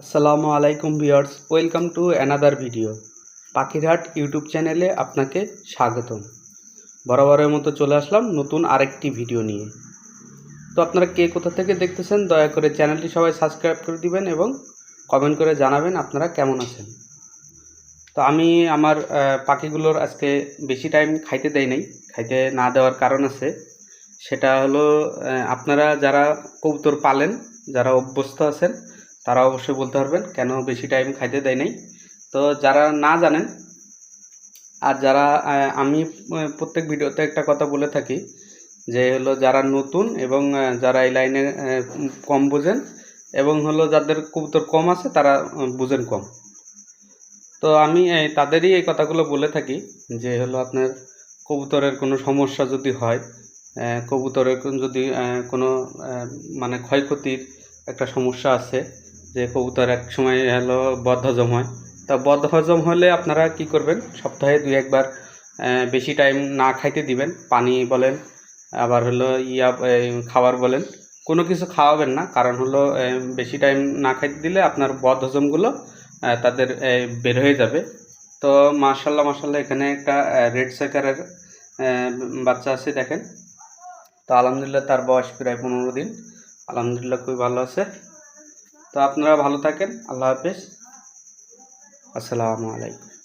আসসালামু আলাইকুম viewers, welcome to another video. পাখিরহাট YouTube চ্যানেলে আপনাকে স্বাগতম। বরাবরের মতো চলে আসলাম নতুন আরেকটি ভিডিও নিয়ে। তো আপনারা কে কোথা থেকে দেখতেছেন দয়া করে চ্যানেলটি সবাই সাবস্ক্রাইব করে দিবেন এবং কমেন্ট করে জানাবেন আপনারা কেমন আছেন। তো আমি আমার পাখিগুলোর আজকে বেশি টাইম খাইতে দেই নাই। খাইতে না দেওয়ার কারণ আছে, সেটা হলো আপনারা যারা কবুতর পালেন, যারা অভ্যস্ত আছেন তারা অবশ্যই বলতে পারবেন কেন বেশি টাইম খাইতে দেয় নাই। তো যারা না জানেন আর যারা আমি প্রত্যেক ভিডিওতে একটা কথা বলে থাকি যে হলো যারা নতুন এবং যারা এই লাইনে কম বোঝেন এবং হলো যাদের কবুতর কম আছে তারা বুঝেন কম। তো আমি তাদেরই এই কথাগুলো বলে থাকি যে হলো আপনার কবুতরের কোনো সমস্যা যদি হয়, কবুতরের যদি কোনো মানে ক্ষয়ক্ষতির একটা সমস্যা আছে, যে কবুতর এক সময় হলো বদহজম হয়। তা বদহজম হলে আপনারা কি করবেন, সপ্তাহে 2-1 বার বেশি টাইম না খাইতে দিবেন। পানি বলেন, আবার হলো খাবার বলেন, কোনো কিছু খাওয়াবেন না। কারণ হলো বেশি টাইম না খাইতে দিলে আপনার বদহজমগুলো তাদের বের হয়ে যাবে। তো মাশাআল্লাহ মাশাআল্লাহ এখানে একটা রেড সেকারের বাচ্চা আছে দেখেন। তো আলহামদুলিল্লাহ তার বয়স প্রায় 15 দিন। আলহামদুলিল্লাহ খুবই ভালো আছে। তো আপনারা ভালো থাকেন। আল্লাহ হাফেজ। আসসালামু আলাইকুম।